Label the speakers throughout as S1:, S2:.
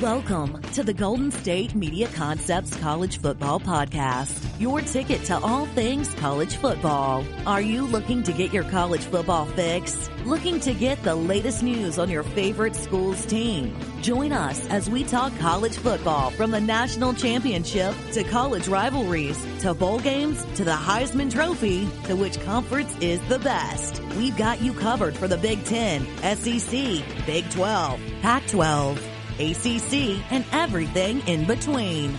S1: Welcome to the Golden State Media Concepts College Football Podcast, your ticket to all things college football. Are you looking to get your college football fix? Looking to get the latest news on your favorite school's team? Join us as we talk college football, from the national championship to college rivalries to bowl games to the Heisman Trophy to which conference is the best. We've got you covered for the Big Ten, SEC, Big 12, Pac-12, ACC, and everything in between.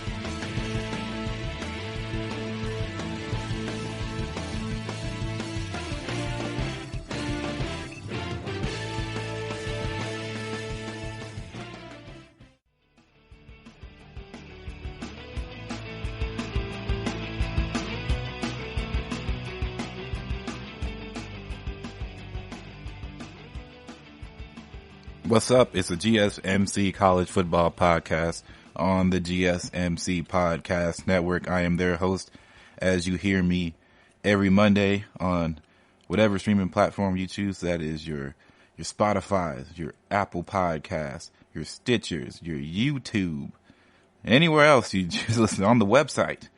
S2: What's up? It's a GSMC College Football Podcast on the GSMC Podcast Network. I am their host, as you hear me every Monday on whatever streaming platform you choose. That is your Spotify, your Apple Podcasts, your Stitchers, your YouTube, anywhere else you just listen on the website.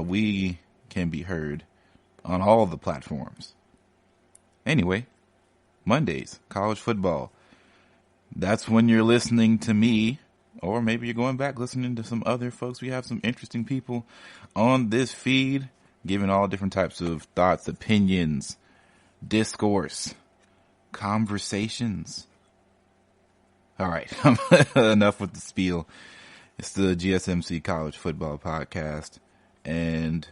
S2: We can be heard on all the platforms. Anyway, Mondays, college football. That's when you're listening to me, or maybe you're going back listening to some other folks. We have some interesting people on this feed, giving all different types of thoughts, opinions, discourse, conversations. All right, enough with the spiel. It's the GSMC College Football Podcast, and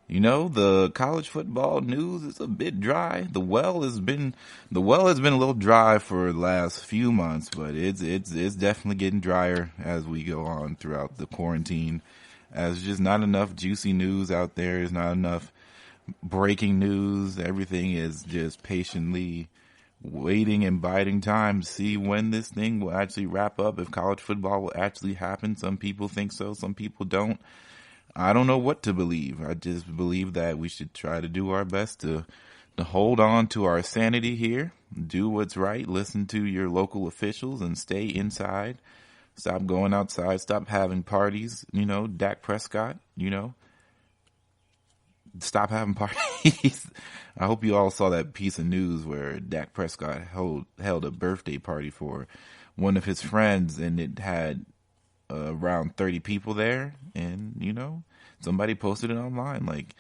S2: you know, the college football news is a bit dry. The well has been a little dry for the last few months, but it's definitely getting drier as we go on throughout the quarantine. As just not enough juicy news out there. There's not enough breaking news. Everything is just patiently waiting and biding time to see when this thing will actually wrap up, if college football will actually happen. Some people think so, some people don't. I don't know what to believe. I just believe that we should try to do our best to hold on to our sanity here, do what's right, listen to your local officials, and stay inside. Stop going outside. Stop having parties. You know, Dak Prescott, stop having parties. I hope you all saw that piece of news where Dak Prescott held a birthday party for one of his friends, and it had around 30 people there, and somebody posted it online. Like,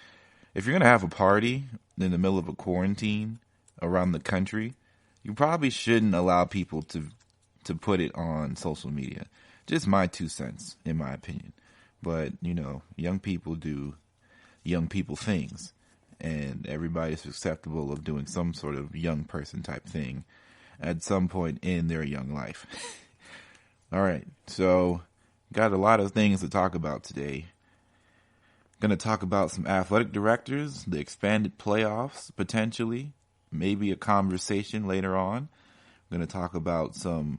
S2: if you're gonna have a party in the middle of a quarantine around the country, you probably shouldn't allow people to put it on social media. Just my 2 cents, in my opinion. But young people do young people things, and everybody's susceptible of doing some sort of young person type thing at some point in their young life. All right, so got a lot of things to talk about today. Going to talk about some athletic directors, the expanded playoffs, potentially, maybe a conversation later on. Going to talk about some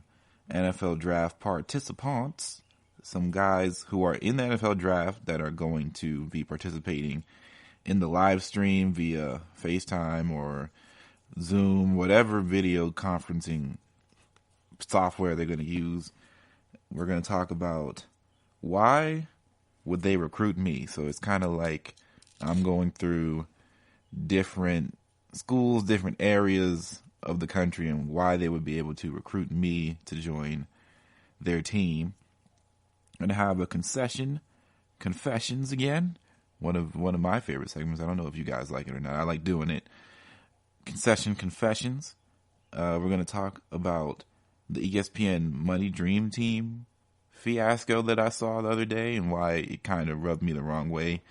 S2: NFL draft participants, some guys who are in the NFL draft that are going to be participating in the live stream via FaceTime or Zoom, whatever video conferencing software they're going to use. We're going to talk about why would they recruit me. So it's kind of like I'm going through different schools, different areas of the country, and why they would be able to recruit me to join their team. And have a confessions again. One of my favorite segments. I don't know if you guys like it or not. I like doing it. Confessions. We're going to talk about the ESPN Money Team fiasco that I saw the other day, and why it kind of rubbed me the wrong way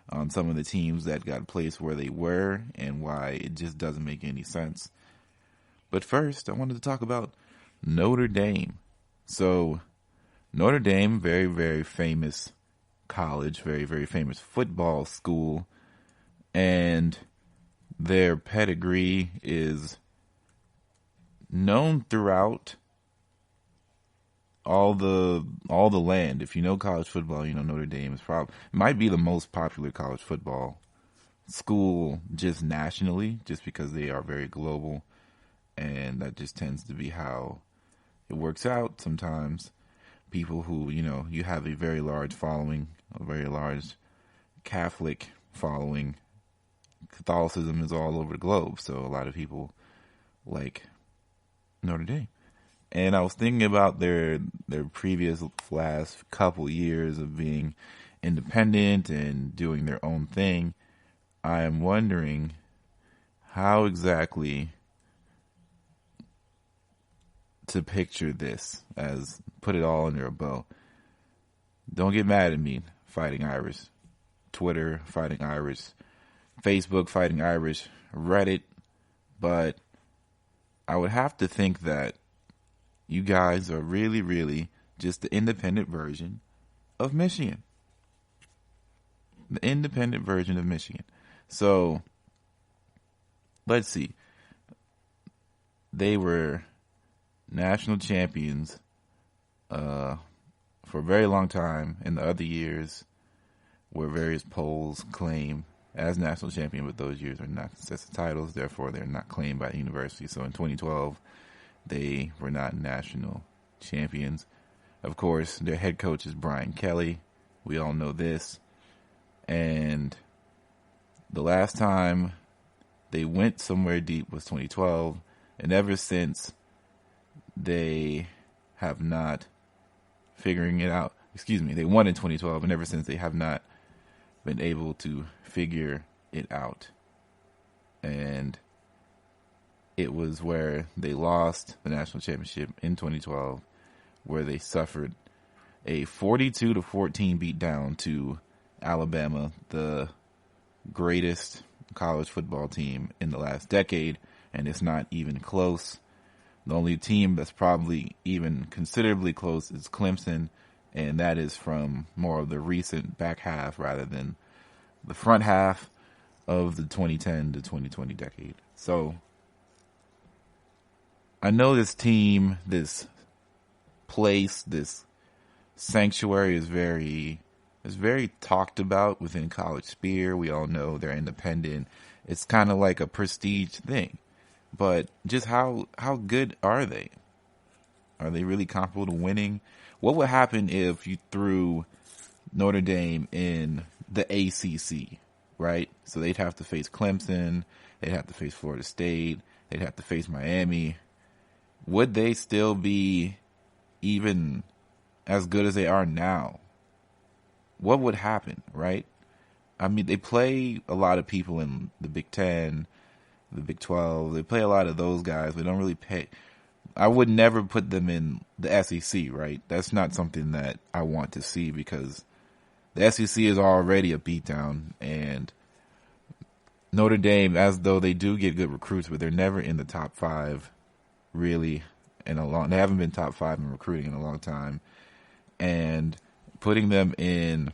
S2: on some of the teams that got placed where they were, and why it just doesn't make any sense. But first, I wanted to talk about Notre Dame. So, Notre Dame, very, very famous college, very, very famous football school, and their pedigree is known throughout all the land. If you know college football, Notre Dame is might be the most popular college football school just nationally, just because they are very global, and that just tends to be how it works out sometimes. people who, you have a very large following, a very large Catholic following. Catholicism is all over the globe, so a lot of people like Notre Dame. And I was thinking about their previous last couple years of being independent and doing their own thing. I am wondering how exactly to picture this, as put it all under a bow. Don't get mad at me, Fighting Irish. Twitter, Fighting Irish. Facebook, Fighting Irish. Reddit. But I would have to think that you guys are really, really just the independent version of Michigan. The independent version of Michigan. So, let's see. They were national champions for a very long time. In the other years, where various polls claim as national champion, but those years are not successive titles, therefore they're not claimed by the university. So in 2012, they were not national champions. Of course, their head coach is Brian Kelly. We all know this. And the last time they went somewhere deep was 2012. And ever since, they have not figuring it out. They won in 2012. And ever since, they have not been able to figure it out. And it was where they lost the national championship in 2012, where they suffered a 42-14 beatdown to Alabama, the greatest college football team in the last decade, and it's not even close. The only team that's probably even considerably close is Clemson, and that is from more of the recent back half rather than the front half of the 2010 to 2020 decade. So I know this team, this place, this sanctuary is very talked about within college sphere. We all know they're independent. It's kind of like a prestige thing. But just how good are they? Are they really comparable to winning? What would happen if you threw Notre Dame in the ACC, right? So they'd have to face Clemson. They'd have to face Florida State. They'd have to face Miami. Would they still be even as good as they are now? What would happen, right? I mean, they play a lot of people in the Big Ten, the Big 12. They play a lot of those guys. They don't really pay. I would never put them in the SEC, right? That's not something that I want to see, because the SEC is already a beatdown, and Notre Dame, as though they do get good recruits, but they're never in the top five, really, they haven't been top five in recruiting in a long time. And putting them in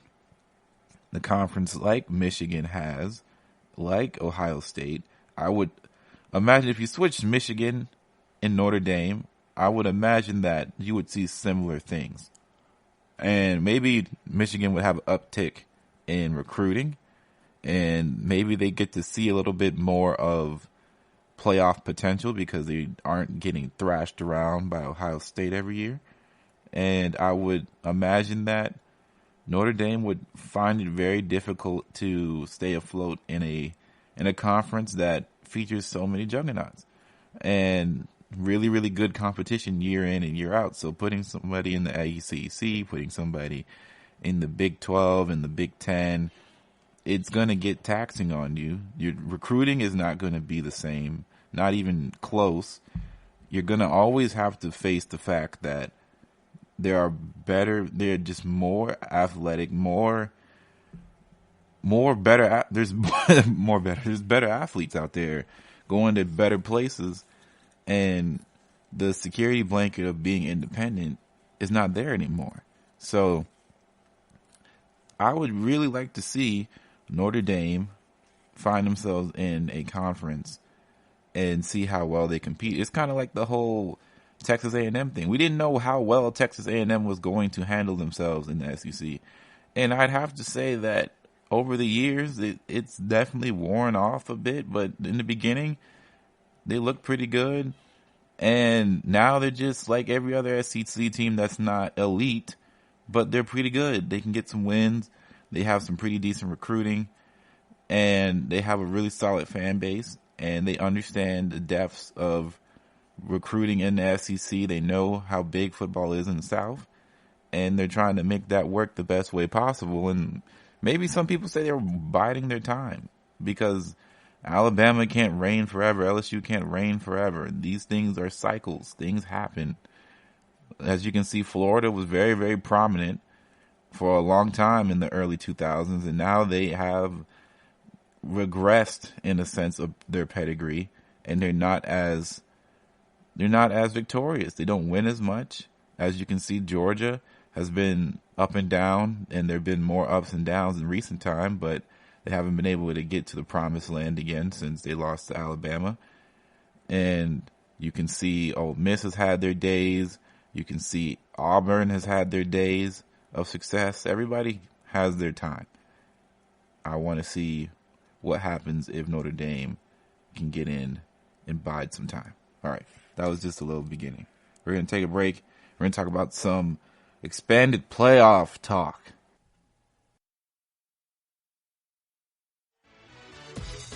S2: the conference like Michigan has, like Ohio State, I would imagine if you switched Michigan and Notre Dame, I would imagine that you would see similar things. And maybe Michigan would have an uptick in recruiting, and maybe they get to see a little bit more of playoff potential because they aren't getting thrashed around by Ohio State every year. And I would imagine that Notre Dame would find it very difficult to stay afloat in a conference that features so many juggernauts and really, really good competition year in and year out. So putting somebody in the ACC, putting somebody in the Big 12 and the Big 10, it's going to get taxing on you. Your recruiting is not going to be the same, not even close. You're going to always have to face the fact that they're just more athletic, there's better athletes out there going to better places, and the security blanket of being independent is not there anymore. So I would really like to see Notre Dame find themselves in a conference and see how well they compete. It's kind of like the whole Texas A&M thing. We didn't know how well Texas A&M was going to handle themselves in the SEC. And I'd have to say that over the years, it's definitely worn off a bit. But in the beginning, they looked pretty good. And now they're just like every other SEC team that's not elite, but they're pretty good. They can get some wins. They have some pretty decent recruiting, and they have a really solid fan base, and they understand the depths of recruiting in the SEC. They know how big football is in the South, and they're trying to make that work the best way possible. And maybe some people say they're biding their time because Alabama can't reign forever. LSU can't reign forever. These things are cycles. Things happen. As you can see, Florida was very, very prominent for a long time in the early 2000s, and now they have regressed in a sense of their pedigree, and they're not as victorious. They don't win as much. As you can see, Georgia has been up and down, and there have been more ups and downs in recent time, but they haven't been able to get to the promised land again since they lost to Alabama. And you can see Ole Miss has had their days. You can see Auburn has had their days of success. Everybody has their time. I want to see what happens if Notre Dame can get in and bide some time. All right, that was just a little beginning. We're going to take a break. We're going to talk about some expanded playoff talk.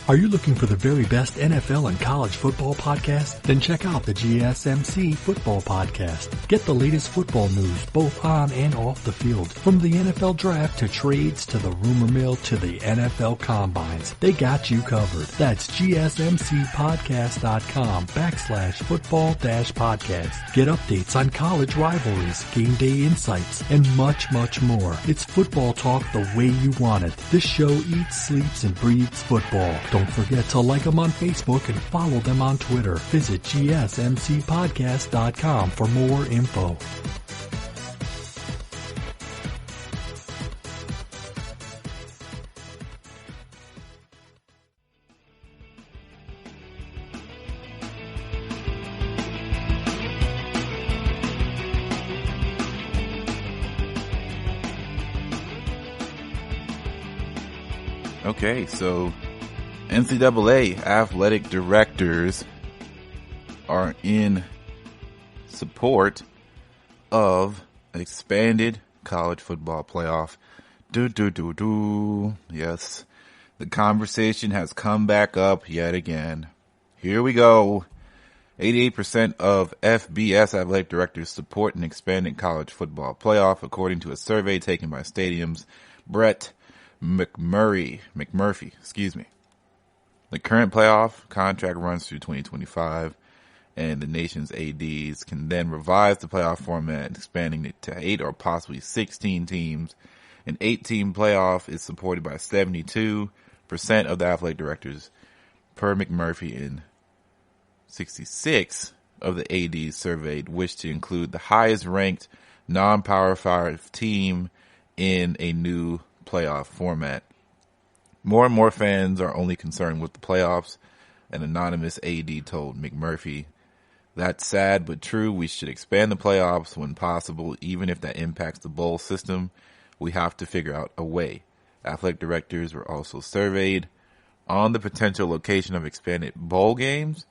S3: Are you looking for the very best NFL and college football podcast? Then check out the GSMC Football Podcast. Get the latest football news both on and off the field. From the NFL Draft to trades to the rumor mill to the NFL Combines. They got you covered. That's GSMCpodcast.com/football-podcast. Get updates on college rivalries, game day insights, and much, much more. It's football talk the way you want it. This show eats, sleeps, and breathes football. Don't forget to like them on Facebook and follow them on Twitter. Visit GSMCpodcast.com for more info.
S2: Okay, so NCAA athletic directors are in support of an expanded college football playoff. Yes, the conversation has come back up yet again. Here we go. 88% of FBS athletic directors support an expanded college football playoff, according to a survey taken by Stadium's Brett McMurphy. The current playoff contract runs through 2025, and the nation's ADs can then revise the playoff format, expanding it to 8 or possibly 16 teams. An 8-team playoff is supported by 72% of the athletic directors per McMurphy, and 66 of the ADs surveyed wish to include the highest ranked non-Power 5 team in a new playoff format. More and more fans are only concerned with the playoffs, an anonymous AD told McMurphy. That's sad but true. We should expand the playoffs when possible, even if that impacts the bowl system. We have to figure out a way. Athletic directors were also surveyed on the potential location of expanded bowl games.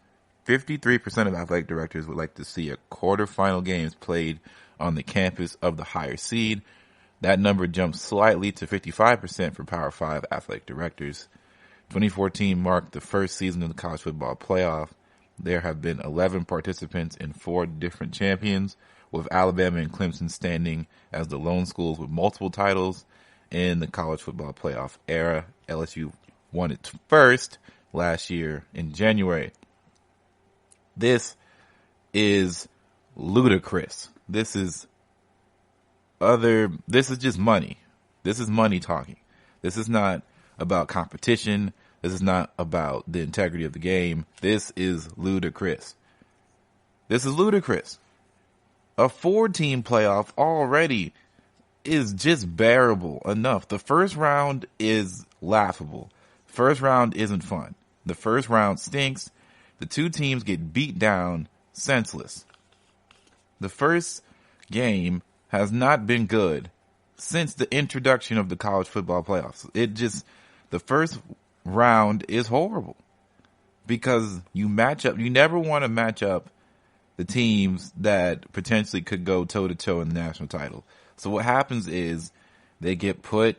S2: 53% of athletic directors would like to see a quarterfinal games played on the campus of the higher seed. That number jumped slightly to 55% for Power 5 athletic directors. 2014 marked the first season of the college football playoff. There have been 11 participants and 4 different champions, with Alabama and Clemson standing as the lone schools with multiple titles in the college football playoff era. LSU won it first last year in January. This is ludicrous. This is just money. This is money talking. This is not about competition. This is not about the integrity of the game. This is ludicrous. This is ludicrous. A 4-team playoff already is just bearable enough. The first round is laughable. First round isn't fun. The first round stinks. The 2 teams get beat down senseless. The first game has not been good since the introduction of the college football playoffs. The first round is horrible because you never want to match up the teams that potentially could go toe-to-toe in the national title. So what happens is they get put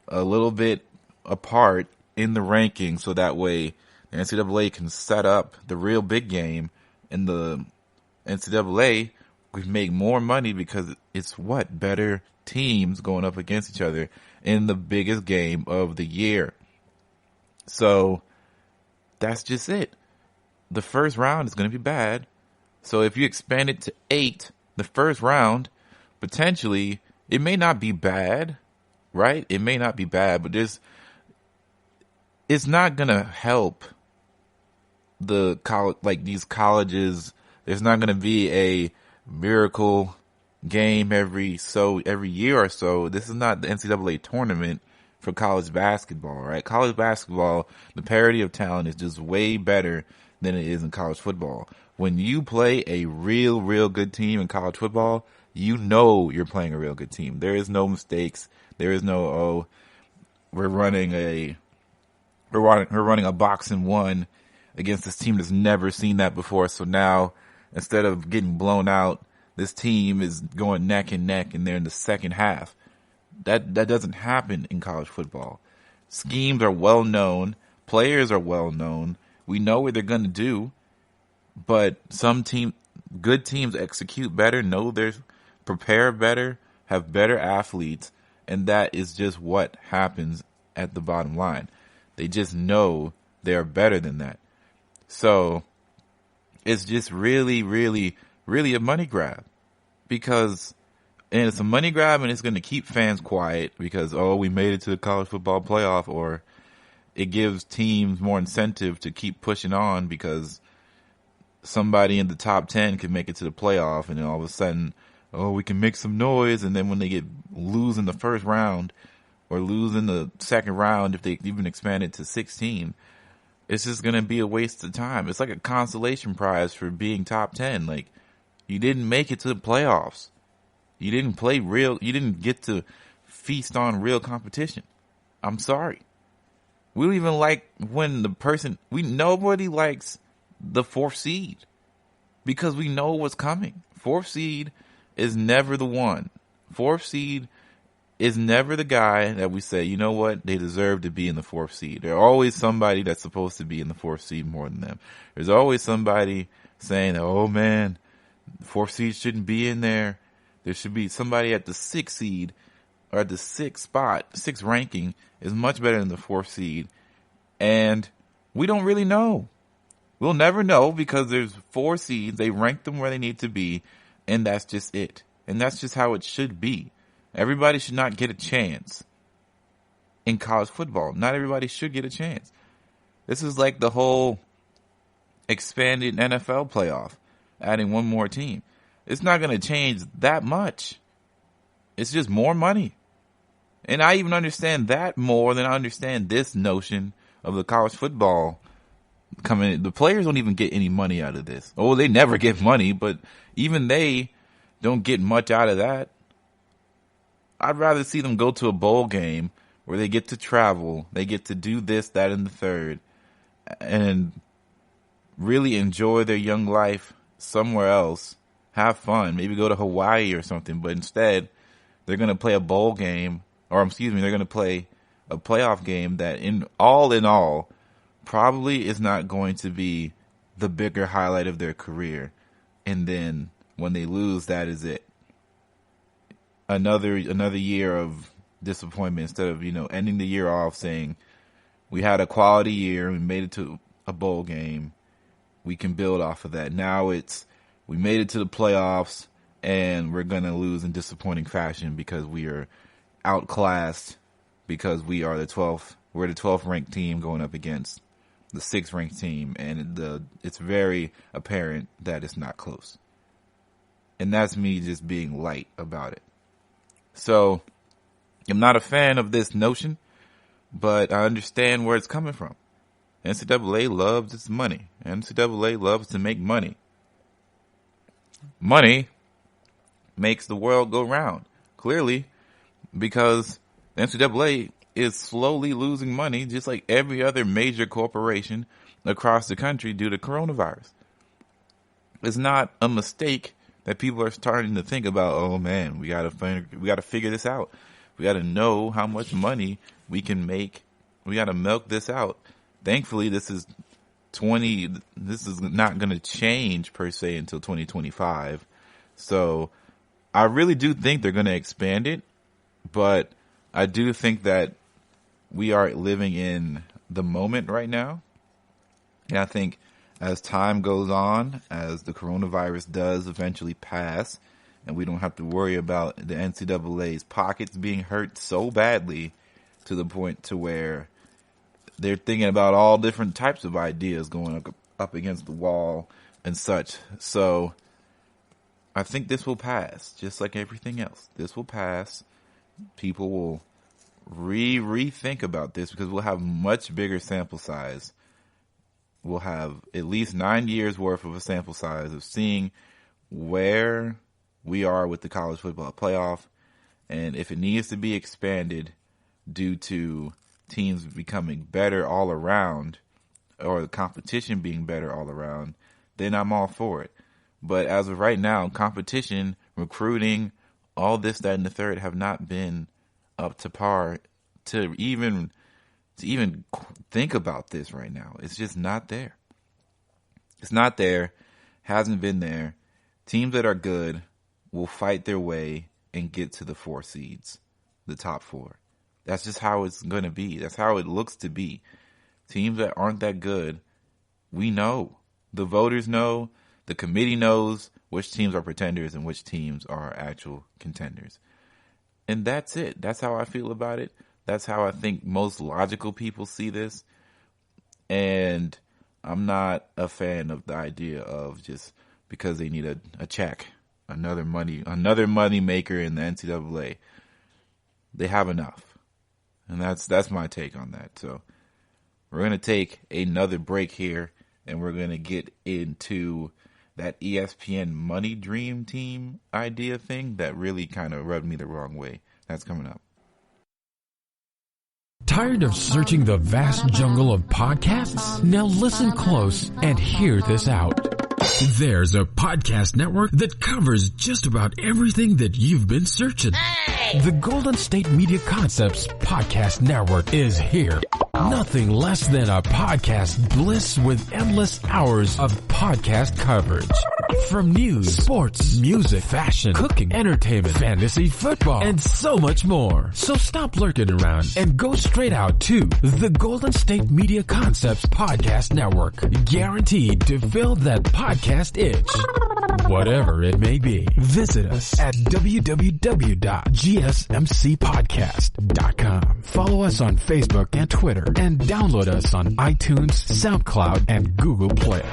S2: a little bit apart in the rankings so that way the NCAA can set up the real big game, and the NCAA would make more money because it's better teams going up against each other in the biggest game of the year. So that's just it. The first round is going to be bad. So if you expand it to 8, the first round, potentially, it may not be bad, right? It may not be bad, but it's not going to help the college, like these colleges. There's not going to be a miracle game every year or so. This is not the NCAA tournament for college basketball, right? College basketball, the parity of talent is just way better than it is in college football. When you play a real good team in college football, you know you're playing a real good team. There is no mistakes. There is no, we're running a box and one against this team that's never seen that before. So now, instead of getting blown out, this team is going neck and neck, and they're in the second half. That doesn't happen in college football. Schemes are well known. Players are well known. We know what they're going to do. But good teams execute better, prepare better, have better athletes, and that is just what happens at the bottom line. They just know they're better than that. So it's just really a money grab, and it's a money grab, and it's going to keep fans quiet because, we made it to the college football playoff, or it gives teams more incentive to keep pushing on because somebody in the top 10 can make it to the playoff, and then all of a sudden, we can make some noise, and then when they lose in the first round or lose in the second round, if they even expand it to 16, it's just going to be a waste of time. It's like a consolation prize for being top 10. Like, you didn't make it to the playoffs. You didn't get to feast on real competition. I'm sorry. We don't even like when nobody likes the 4th seed because we know what's coming. 4th seed is never the one. 4th seed is never the guy that we say, you know what, they deserve to be in the 4th seed. There's always somebody that's supposed to be in the 4th seed more than them. There's always somebody saying, oh man, the 4th seed shouldn't be in there. There should be somebody at the 6th seed or at the 6th spot. 6th ranking is much better than the 4th seed. And we don't really know. We'll never know because there's 4 seeds. They rank them where they need to be. And that's just it. And that's just how it should be. Everybody should not get a chance in college football. Not everybody should get a chance. This is like the whole expanded NFL playoff, adding one more team. It's not going to change that much. It's just more money. And I even understand that more than I understand this notion of the college football coming in. The players don't even get any money out of this. Oh, they never get money, but even they don't get much out of that. I'd rather see them go to a bowl game where they get to travel, they get to do this, that, and the third, and really enjoy their young life somewhere else, have fun, maybe go to Hawaii or something, but instead they're going to play a bowl game, they're going to play a playoff game that in all, probably is not going to be the bigger highlight of their career. And then when they lose, that is it. Another year of disappointment instead of, ending the year off saying we had a quality year, we made it to a bowl game, we can build off of that. Now it's we made it to the playoffs and we're going to lose in disappointing fashion because we are outclassed because we are the 12th ranked team going up against the 6th ranked team, and it's very apparent that it's not close. And that's me just being light about it. So I'm not a fan of this notion, but I understand where it's coming from. NCAA loves its money. NCAA loves to make money. Money makes the world go round, clearly, because the NCAA is slowly losing money just like every other major corporation across the country due to coronavirus. it's not a mistake that people are starting to think about. Oh man, we gotta figure this out. We gotta know how much money we can make. We gotta milk this out. Thankfully, this is not gonna change per se until 2025. So I really do think they're gonna expand it, but I do think that we are living in the moment right now. And I think as time goes on, as the coronavirus does eventually pass, and we don't have to worry about the NCAA's pockets being hurt so badly to the point to where they're thinking about all different types of ideas going up against the wall and such. So I think this will pass, just like everything else. This will pass. People will rethink about this because we'll have much bigger sample size. We'll have at least 9 years worth of a sample size of seeing where we are with the college football playoff, and if it needs to be expanded due to teams becoming better all around or the competition being better all around, then I'm all for it. But as of right now, competition, recruiting, all this, that, and the third have not been up to par to even think about this right now. It's just not there. It's not there. Hasn't been there. Teams that are good will fight their way and get to the 4 seeds, the top 4. That's just how it's going to be. That's how it looks to be. Teams that aren't that good, we know. The voters know. The committee knows which teams are pretenders and which teams are actual contenders. And that's it. That's how I feel about it. That's how I think most logical people see this. And I'm not a fan of the idea of just because they need a check, another money maker in the NCAA. They have enough. And that's my take on that. So we're going to take another break here, and we're going to get into that ESPN Money Dream Team idea thing that really kind of rubbed me the wrong way. That's coming up.
S4: Tired of searching the vast jungle of podcasts? Now listen close and hear this out. There's a podcast network that covers just about everything that you've been searching. Hey! The Golden State Media Concepts Podcast Network is here. Nothing less than a podcast bliss with endless hours of podcast coverage. From news, sports, music, fashion, cooking, entertainment, fantasy, football, and so much more. So stop lurking around and go straight out to the Golden State Media Concepts Podcast Network. Guaranteed to fill that podcast itch. Whatever it may be. Visit us at www.gsmcpodcast.com. Follow us on Facebook and Twitter, and download us on iTunes, SoundCloud, and Google Play.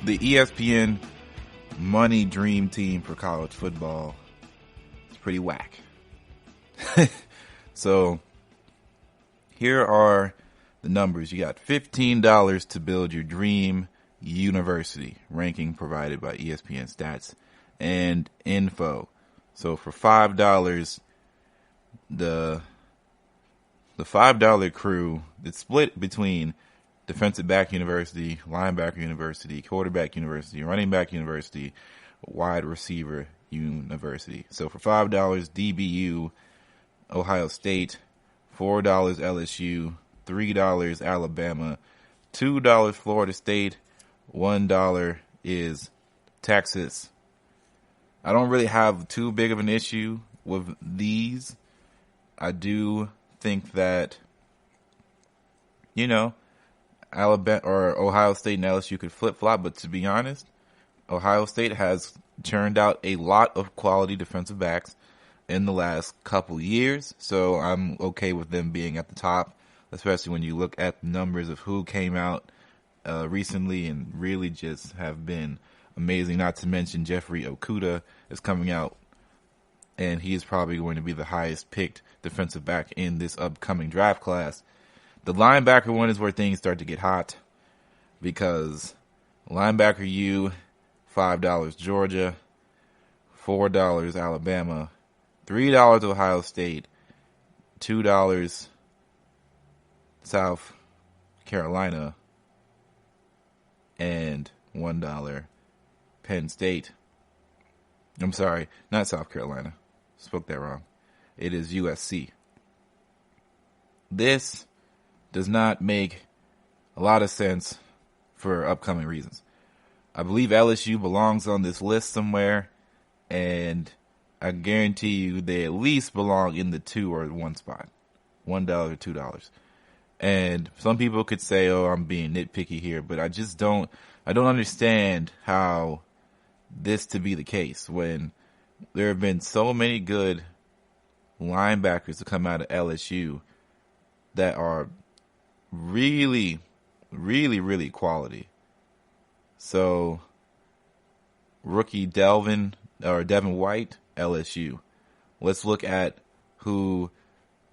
S2: The ESPN Money Dream Team for college football is pretty whack. So here are the numbers. You got $15 to build your dream university, ranking provided by ESPN Stats and Info. So for $5, the $5 crew, it's split between defensive back university, linebacker university, quarterback university, running back university, wide receiver university. So for $5, DBU, Ohio State, $4 LSU, $3 Alabama, $2 Florida State, $1 is Texas. I don't really have too big of an issue with these. I do think that, Alabama or Ohio State and LSU could flip-flop, but to be honest, Ohio State has churned out a lot of quality defensive backs in the last couple years, so I'm okay with them being at the top, especially when you look at the numbers of who came out recently and really just have been amazing. Not to mention Jeffrey Okudah is coming out, and he is probably going to be the highest picked defensive back in this upcoming draft class. The linebacker one is where things start to get hot because linebacker U, $5 Georgia, $4 Alabama, $3 Ohio State, $2 South Carolina, and $1 Penn State. I'm sorry, not South Carolina. Spoke that wrong. It is USC. This does not make a lot of sense for upcoming reasons. I believe LSU belongs on this list somewhere, and I guarantee you they at least belong in the 2 or 1 spot. $1 or $2. And some people could say, oh, I'm being nitpicky here, but I don't understand how this to be the case when there have been so many good linebackers to come out of LSU that are really, really, really quality. So, rookie Devin White, LSU. Let's look at who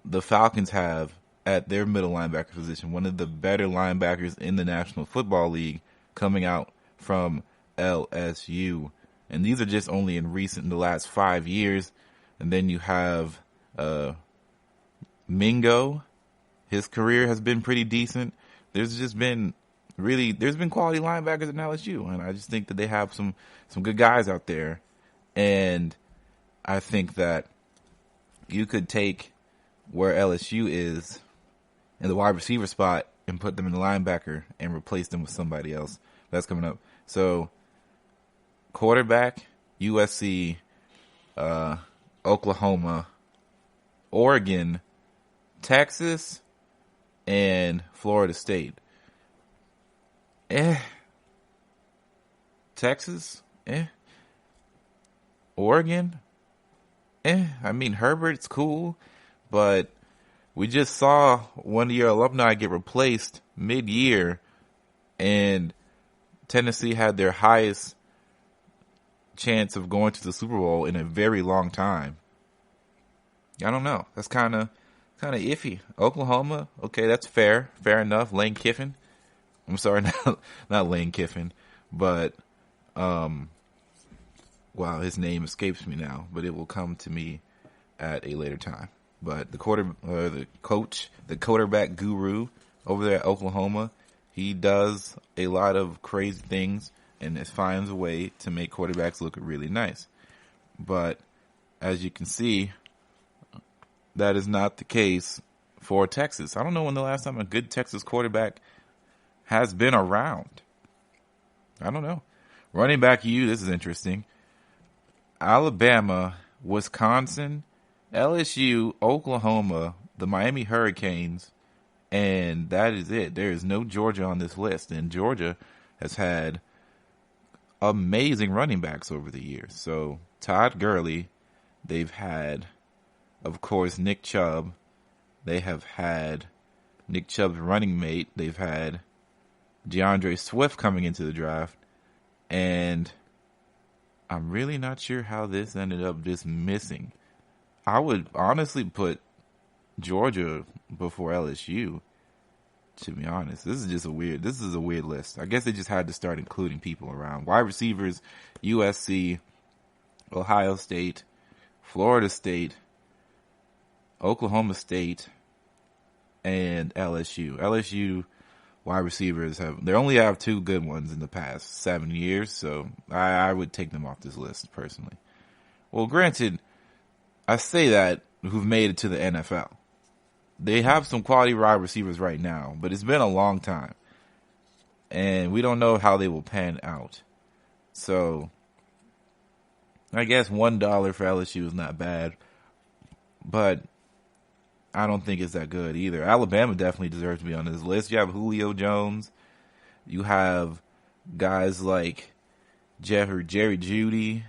S2: the Falcons have at their middle linebacker position. One of the better linebackers in the National Football League coming out from LSU. And these are just only in the last 5 years. And then you have Mingo. His career has been pretty decent. There's been quality linebackers in LSU, and I just think that they have some good guys out there. And I think that you could take where LSU is in the wide receiver spot and put them in the linebacker and replace them with somebody else. That's coming up. So quarterback, USC, Oklahoma, Oregon, Texas, and Florida State. Texas? Oregon? I mean, Herbert's cool, but we just saw one of your alumni get replaced mid-year, and Tennessee had their highest chance of going to the Super Bowl in a very long time. I don't know. That's kind of iffy. Oklahoma, okay, that's fair enough. Lane Kiffin. I'm sorry, not Lane Kiffin, but wow, his name escapes me now, but it will come to me at a later time. But the quarterback guru over there at Oklahoma, he does a lot of crazy things and finds a way to make quarterbacks look really nice. But as you can see, that is not the case for Texas. I don't know when the last time a good Texas quarterback has been around. I don't know. Running back this is interesting. Alabama, Wisconsin, LSU, Oklahoma, the Miami Hurricanes, and that is it. There is no Georgia on this list, and Georgia has had amazing running backs over the years. So Todd Gurley, they've had, of course, Nick Chubb. They have had Nick Chubb's running mate. They've had DeAndre Swift coming into the draft, and I'm really not sure how this ended up just missing. I would honestly put Georgia before LSU, to be honest. This is a weird list. I guess they just had to start including people around. Wide receivers, USC, Ohio State, Florida State, Oklahoma State, and LSU. LSU wide receivers they only have 2 good ones in the past 7 years, so I would take them off this list personally. Well, granted, I say that who've made it to the NFL. They have some quality wide receivers right now, but it's been a long time, and we don't know how they will pan out. So I guess $1 for LSU is not bad, but I don't think it's that good either. Alabama definitely deserves to be on this list. You have Julio Jones. You have guys like Jerry Jeudy.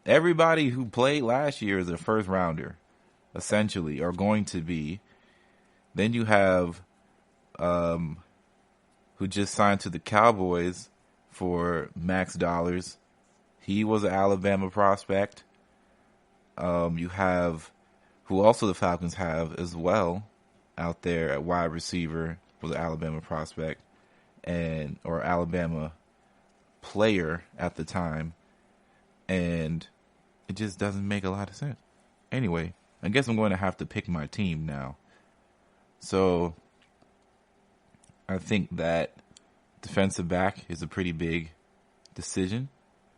S2: Everybody who played last year is a first rounder, essentially, or going to be. Then you have who just signed to the Cowboys for max dollars. He was an Alabama prospect. You have who also the Falcons have as well, out there at wide receiver for the Alabama prospect or Alabama player at the time, and it just doesn't make a lot of sense. Anyway, I guess I'm going to have to pick my team now. So I think that defensive back is a pretty big decision.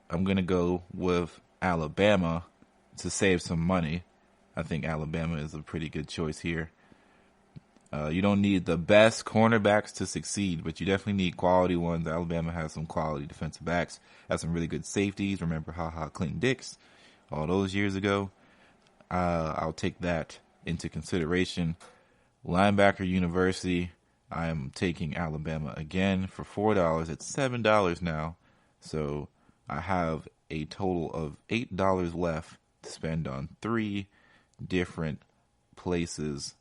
S2: I'm going to go with Alabama to save some money. I think Alabama is a pretty good choice here. You don't need the best cornerbacks to succeed, but you definitely need quality ones. Alabama has some quality defensive backs, has some really good safeties. Remember Clinton Dix all those years ago. I'll take that into consideration. Linebacker University, I am taking Alabama again for $4. It's $7 now. So I have a total of $8 left to spend on 3 different places.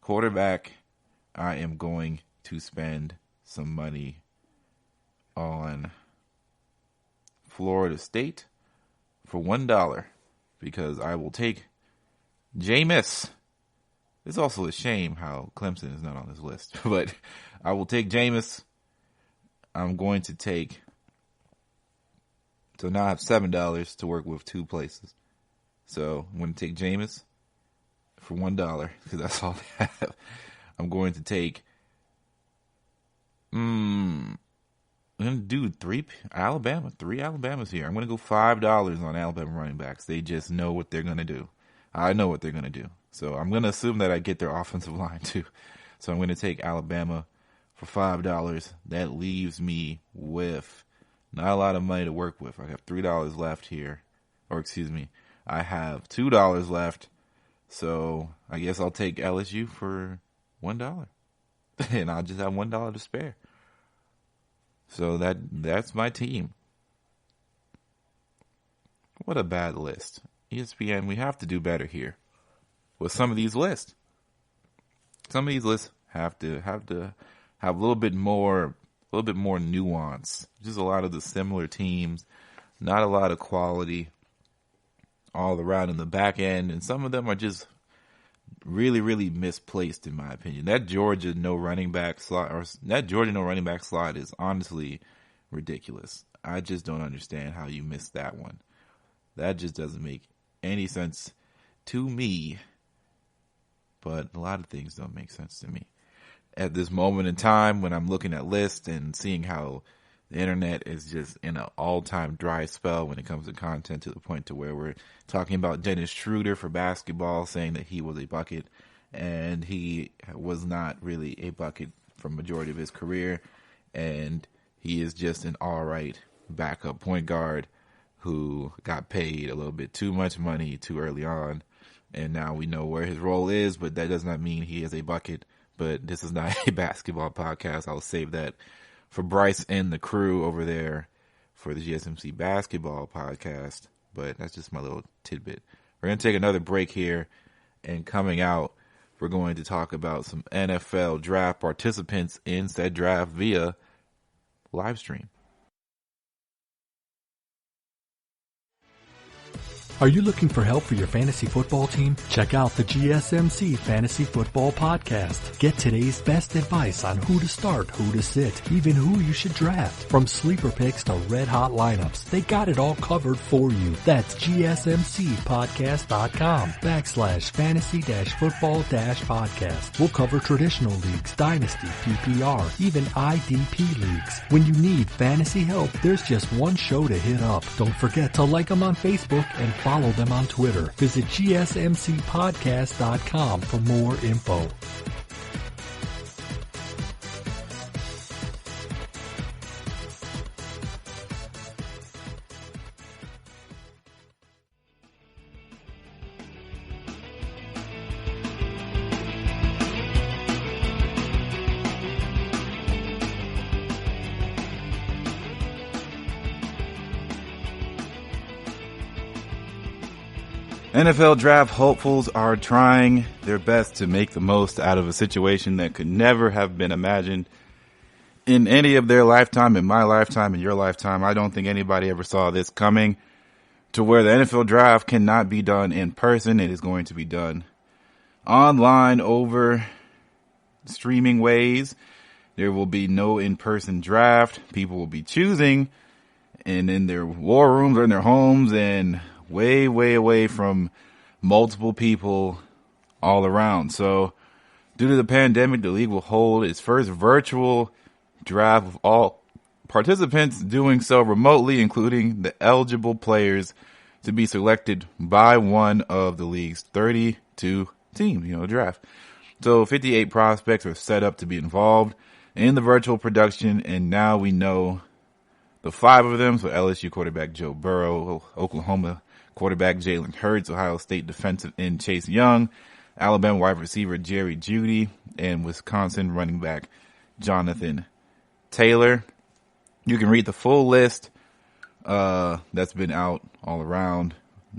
S2: Quarterback, I am going to spend some money on Florida State for $1 because I will take Jameis. It's also a shame how Clemson is not on this list, but I will take Jameis. I'm going to take, so now I have $7 to work with 2 places. So I'm going to take Jameis for $1 because that's all I have. I'm going to take, I'm going to do 3 Alabamas here. I'm going to go $5 on Alabama running backs. They just know what they're going to do. I know what they're going to do. So I'm going to assume that I get their offensive line too. So I'm going to take Alabama for $5. That leaves me with not a lot of money to work with. I have $3 left here. Or excuse me, I have $2 left. So I guess I'll take LSU for $1. And I'll just have $1 to spare. So that's my team. What a bad list. ESPN, we have to do better here with some of these lists. Some of these lists have to have a little bit more nuance. Just a lot of the similar teams, not a lot of quality all around in the back end, and some of them are just really, really misplaced in my opinion. That Georgia no running back slot is honestly ridiculous. I just don't understand how you missed that one. That just doesn't make any sense to me. But a lot of things don't make sense to me. At this moment in time, when I'm looking at lists and seeing how the internet is just in an all-time dry spell when it comes to content, to the point to where we're talking about Dennis Schroeder for basketball, saying that he was a bucket, and he was not really a bucket for the majority of his career, and he is just an all-right backup point guard who got paid a little bit too much money too early on, and now we know where his role is, but that does not mean he is a bucket. But this is not a basketball podcast. I'll save that for Bryce and the crew over there for the GSMC basketball podcast. But that's just my little tidbit. We're going to take another break here, and coming out, we're going to talk about some NFL draft participants in said draft via live stream.
S3: Are you looking for help for your fantasy football team? Check out the GSMC Fantasy Football Podcast. Get today's best advice on who to start, who to sit, even who you should draft. From sleeper picks to red hot lineups, they got it all covered for you. That's GSMCpodcast.com/fantasy-football-podcast. We'll cover traditional leagues, dynasty, PPR, even IDP leagues. When you need fantasy help, there's just one show to hit up. Don't forget to like them on Facebook and follow them on Twitter. Visit GSMCpodcast.com for more info.
S2: NFL draft hopefuls are trying their best to make the most out of a situation that could never have been imagined in any of their lifetime, in my lifetime, in your lifetime. I don't think anybody ever saw this coming, to where the NFL draft cannot be done in person. It is going to be done online over streaming ways. There will be no in-person draft. People will be choosing and in their war rooms or in their homes and way, way away from multiple people all around. So due to the pandemic, the league will hold its first virtual draft with all participants doing so remotely, including the eligible players to be selected by one of the league's 32 teams, draft. So 58 prospects are set up to be involved in the virtual production, and now we know the 5 of them. So LSU quarterback Joe Burrow, Oklahoma quarterback Jalen Hurts, Ohio State defensive end Chase Young, Alabama wide receiver Jerry Jeudy, and Wisconsin running back Jonathan Taylor. You can read the full list that's been out all around.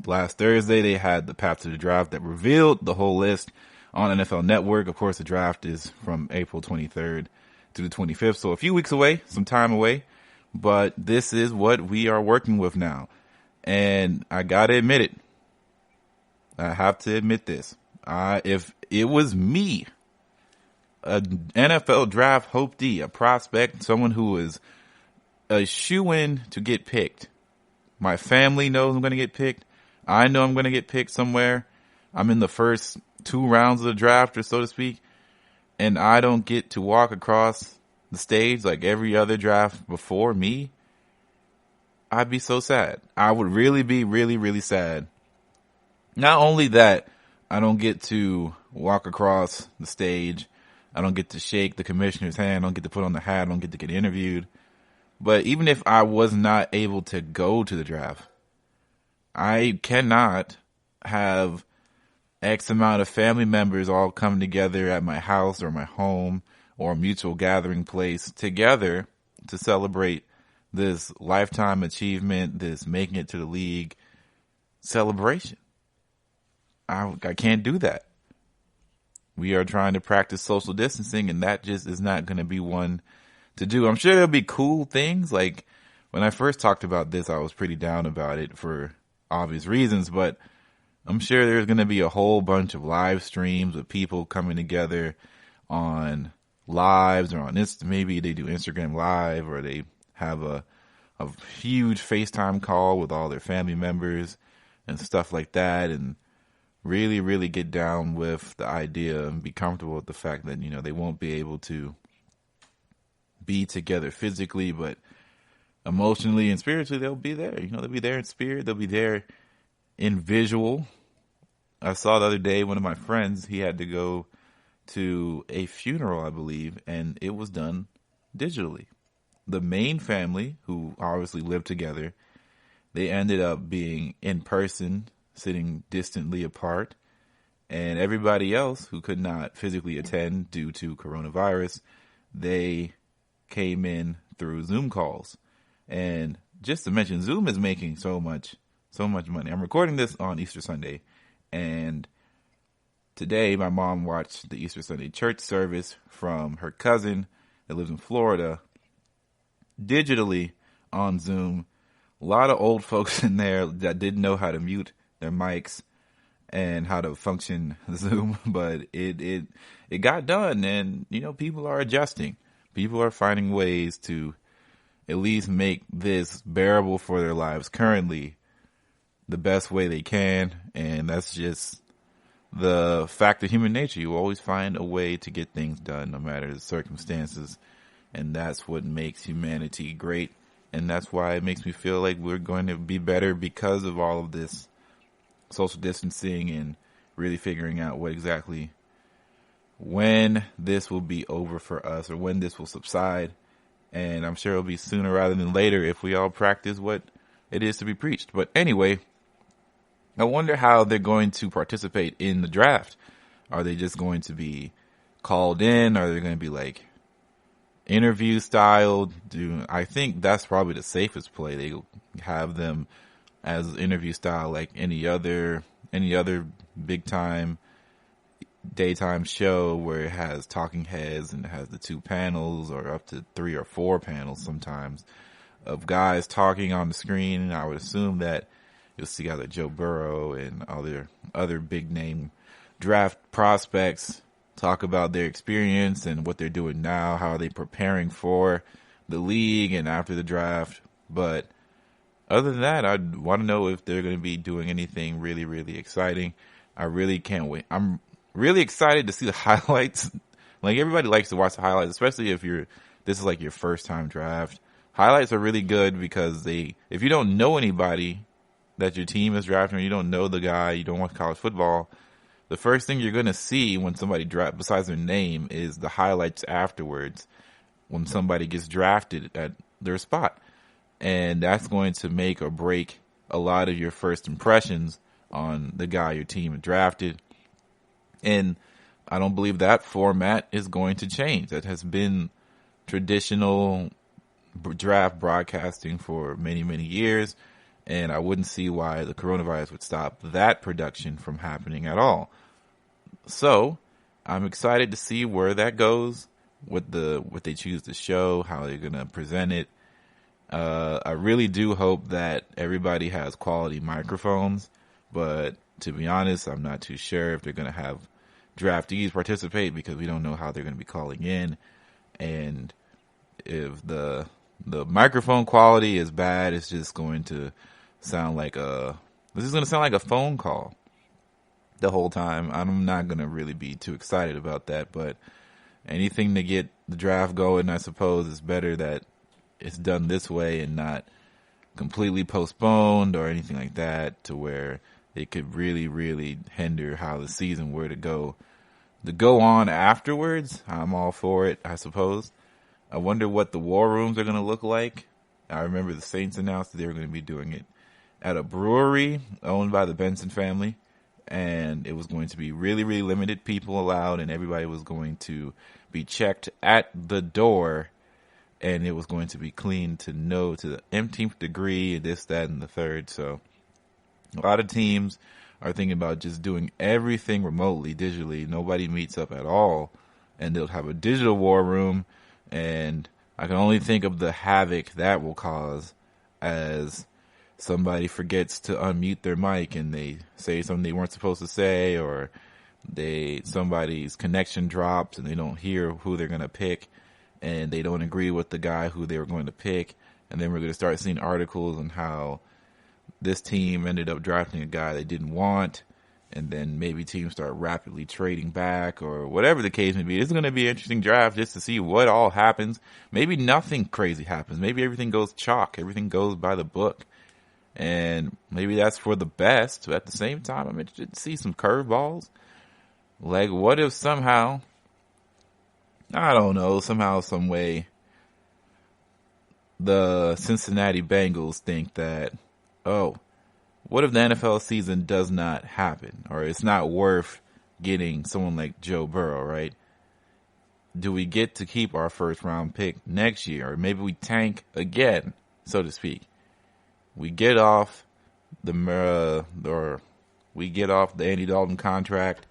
S2: Last Thursday, they had the Path to the Draft that revealed the whole list on NFL Network. Of course, the draft is from April 23rd to the 25th, so a few weeks away, some time away. But this is what we are working with now. And I gotta admit it. I have to admit this. If it was me, an NFL draft hopeee, a prospect, someone who is a shoo-in to get picked. My family knows I'm going to get picked. I know I'm going to get picked somewhere. I'm in the first 2 rounds of the draft, or so to speak, and I don't get to walk across the stage like every other draft before me. I'd be so sad. I would really be really, really sad. Not only that, I don't get to walk across the stage. I don't get to shake the commissioner's hand. I don't get to put on the hat. I don't get to get interviewed. But even if I was not able to go to the draft, I cannot have X amount of family members all come together at my house or my home or a mutual gathering place together to celebrate this lifetime achievement, this making it to the league celebration. I can't do that. We are trying to practice social distancing, and that just is not going to be one to do. I'm sure there'll be cool things. Like when I first talked about this, I was pretty down about it for obvious reasons, but I'm sure there's going to be a whole bunch of live streams with people coming together on lives or on this. Maybe they do Instagram Live, or they have a huge FaceTime call with all their family members and stuff like that, and really, really get down with the idea and be comfortable with the fact that, they won't be able to be together physically, but emotionally and spiritually, they'll be there. They'll be there in spirit. They'll be there in visual. I saw the other day, one of my friends, he had to go to a funeral, I believe, and it was done digitally. The main family, who obviously lived together, they ended up being in person, sitting distantly apart, and everybody else who could not physically attend due to coronavirus, they came in through Zoom calls. And just to mention, Zoom is making so much money. I'm recording this on Easter Sunday, and today my mom watched the Easter Sunday church service from her cousin that lives in Florida digitally on Zoom. A lot of old folks in there that didn't know how to mute their mics and how to function Zoom, but it got done, and people are adjusting. People are finding ways to at least make this bearable for their lives currently the best way they can, and that's just the fact of human nature. You always find a way to get things done no matter the circumstances, and that's what makes humanity great, and that's why it makes me feel like we're going to be better because of all of this social distancing and really figuring out when this will be over for us, or when this will subside. And I'm sure it'll be sooner rather than later if we all practice what it is to be preached. But anyway, I wonder how they're going to participate in the draft. Are they just going to be called in? Are they going to be like interview style? I think that's probably the safest play. They have them as interview style, like any other big time daytime show where it has talking heads and it has the 2 panels or up to 3 or 4 panels sometimes of guys talking on the screen. And I would assume that you'll see either Joe Burrow and other big name draft prospects talk about their experience and what they're doing now, how are they preparing for the league and after the draft. But other than that, I want to know if they're going to be doing anything really, really exciting. I really can't wait. I'm really excited to see the highlights. Like, everybody likes to watch the highlights, especially if this is like your first time draft. Highlights are really good because if you don't know anybody that your team is drafting, or you don't know the guy, you don't watch college football, the first thing you're going to see when somebody drafts, besides their name, is the highlights afterwards when somebody gets drafted at their spot. And that's going to make or break a lot of your first impressions on the guy your team had drafted. And I don't believe that format is going to change. That has been traditional draft broadcasting for many, many years. And I wouldn't see why the coronavirus would stop that production from happening at all. So I'm excited to see where that goes, what they choose to show, how they're going to present it. I really do hope that everybody has quality microphones, but to be honest, I'm not too sure if they're going to have draftees participate because we don't know how they're going to be calling in. And if the microphone quality is bad, it's just going to sound like a phone call the whole time. I'm not going to really be too excited about that, but anything to get the draft going, I suppose, is better that it's done this way and not completely postponed or anything like that, to where it could really, really hinder how the season were to go on afterwards. I'm all for it, I suppose. I wonder what the war rooms are going to look like. I remember the Saints announced that they were going to be doing it at a brewery owned by the Benson family, and it was going to be really, really limited people allowed, and everybody was going to be checked at the door, and it was going to be clean to the umpteenth degree, this, that, and the third. So a lot of teams are thinking about just doing everything remotely, digitally. Nobody meets up at all, and they'll have a digital war room, and I can only think of the havoc that will cause as somebody forgets to unmute their mic and they say something they weren't supposed to say, or somebody's connection drops and they don't hear who they're going to pick, and they don't agree with the guy who they were going to pick. And then we're going to start seeing articles on how this team ended up drafting a guy they didn't want, and then maybe teams start rapidly trading back, or whatever the case may be. It's going to be an interesting draft just to see what all happens. Maybe nothing crazy happens. Maybe everything goes chalk. Everything goes by the book. And maybe that's for the best. But at the same time, I'm interested to see some curveballs. Like, what if somehow, I don't know, somehow, some way, the Cincinnati Bengals think that, what if the NFL season does not happen, or it's not worth getting someone like Joe Burrow, right? Do we get to keep our first round pick next year? Or maybe we tank again, so to speak. We get off the Andy Dalton contract,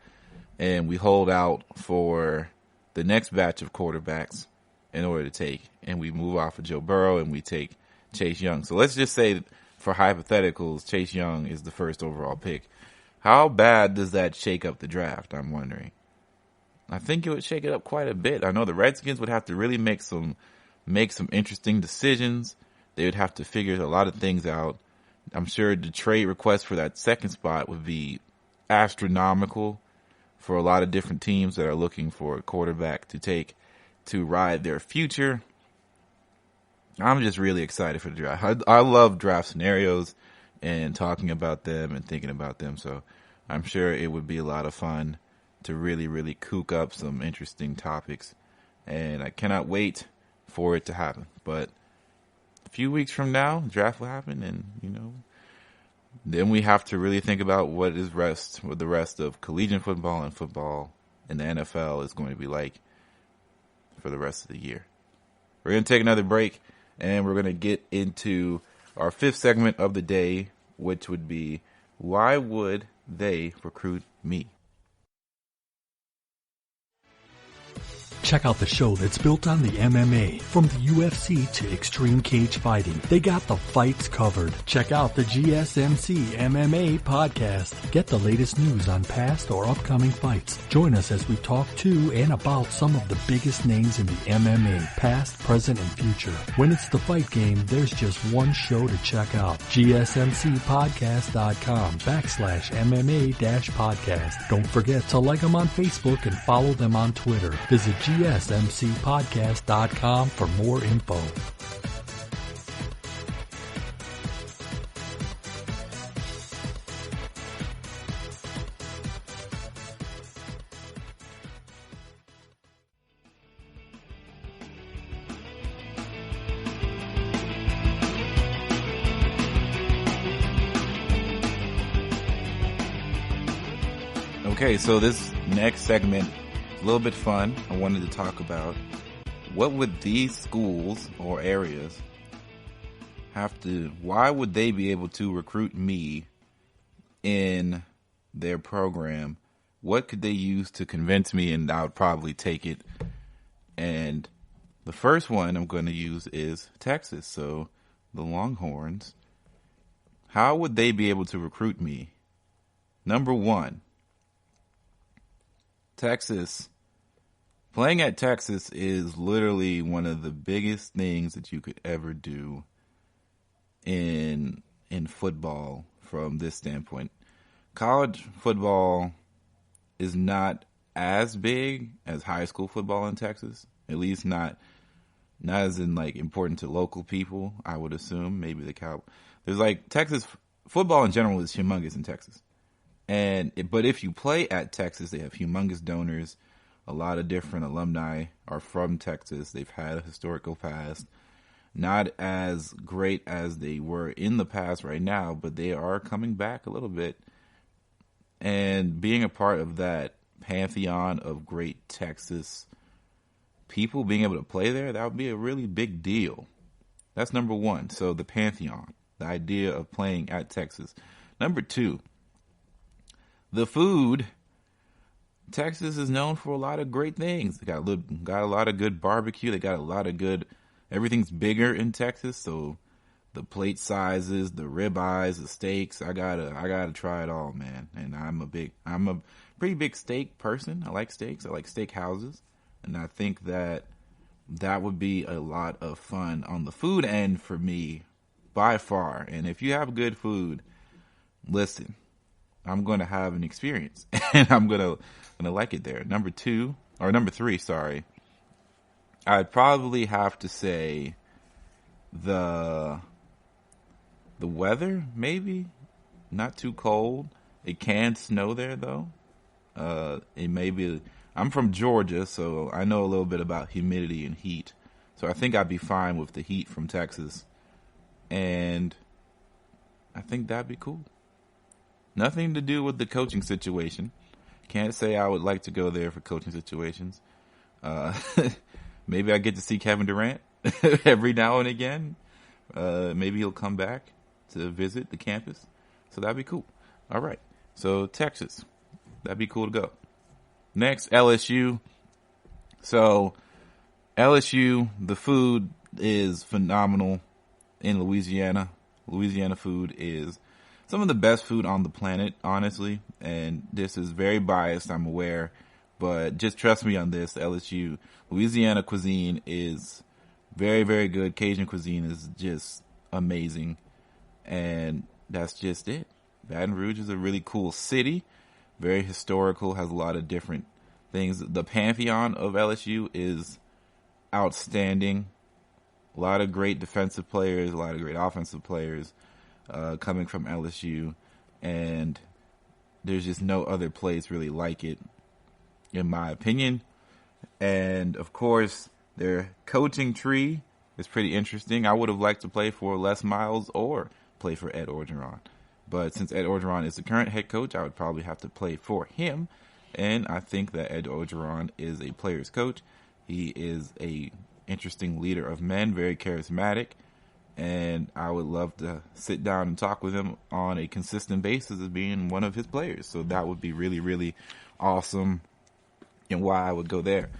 S2: and we hold out for the next batch of quarterbacks in order to take, and we move off of Joe Burrow and we take Chase Young. So let's just say, for hypotheticals, Chase Young is the first overall pick. How bad does that shake up the draft? I'm wondering. I think it would shake it up quite a bit. I know the Redskins would have to really make some interesting decisions. They would have to figure a lot of things out. I'm sure the trade request for that second spot would be astronomical for a lot of different teams that are looking for a quarterback to take to ride their future. I'm just really excited for the draft. I love draft scenarios and talking about them and thinking about them. So I'm sure it would be a lot of fun to really, really kook up some interesting topics. And I cannot wait for it to happen. But a few weeks from now, the draft will happen, and, then we have to really think about what the rest of collegiate football and football in the NFL is going to be like for the rest of the year. We're going to take another break, and we're going to get into our fifth segment of the day, which would be, why would they recruit me?
S3: Check out the show that's built on the MMA. From the UFC to extreme cage fighting, they got the fights covered. Check out the GSMC MMA podcast. Get the latest news on past or upcoming fights. Join us as we talk to and about some of the biggest names in the MMA, past, present, and future. When it's the fight game, there's just one show to check out. GSMCpodcast.com/MMA-podcast. Don't forget to like them on Facebook and follow them on Twitter. Visit GSMCpodcast.com for more info.
S2: Okay, so this next segment, a little bit fun. I wanted to talk about what would these schools or areas why would they be able to recruit me in their program? What could they use to convince me, and I would probably take it? And the first one I'm going to use is Texas. So the Longhorns, how would they be able to recruit me? Number one, Texas. Playing at Texas is literally one of the biggest things that you could ever do in football from this standpoint. College football is not as big as high school football in Texas. At least not as in like important to local people, I would assume. Maybe there's like Texas football in general is humongous in Texas. But if you play at Texas, they have humongous donors. A lot of different alumni are from Texas. They've had a historical past. Not as great as they were in the past right now, but they are coming back a little bit. And being a part of that pantheon of great Texas people being able to play there, that would be a really big deal. That's number one. So the pantheon, the idea of playing at Texas. Number two, the food. Texas is known for a lot of great things. They got a lot of good barbecue. They got a lot of good. Everything's bigger in Texas, so the plate sizes, the ribeyes, the steaks. I gotta try it all, man. And I'm a pretty big steak person. I like steaks. I like steak houses, and I think that would be a lot of fun on the food end for me, by far. And if you have good food, listen, I'm going to have an experience, and I'm gonna like it there. Number three, sorry. I'd probably have to say the weather, maybe not too cold. It can snow there though. It may be. I'm from Georgia, so I know a little bit about humidity and heat. So I think I'd be fine with the heat from Texas, and I think that'd be cool. Nothing to do with the coaching situation. Can't say I would like to go there for coaching situations. Maybe I get to see Kevin Durant every now and again. Maybe he'll come back to visit the campus. So that'd be cool. All right. So Texas. That'd be cool to go. Next, LSU. So LSU, the food is phenomenal in Louisiana. Louisiana food is some of the best food on the planet, honestly. And this is very biased, I'm aware. But just trust me on this. LSU, Louisiana cuisine is very, very good. Cajun cuisine is just amazing. And that's just it. Baton Rouge is a really cool city. Very historical, has a lot of different things. The pantheon of LSU is outstanding. A lot of great defensive players, a lot of great offensive players coming from LSU. And there's just no other place really like it, in my opinion. And, of course, their coaching tree is pretty interesting. I would have liked to play for Les Miles or play for Ed Orgeron. But since Ed Orgeron is the current head coach, I would probably have to play for him. And I think that Ed Orgeron is a player's coach. He is a interesting leader of men, very charismatic. And I would love to sit down and talk with him on a consistent basis as being one of his players. So that would be really, really awesome, and why I would go there.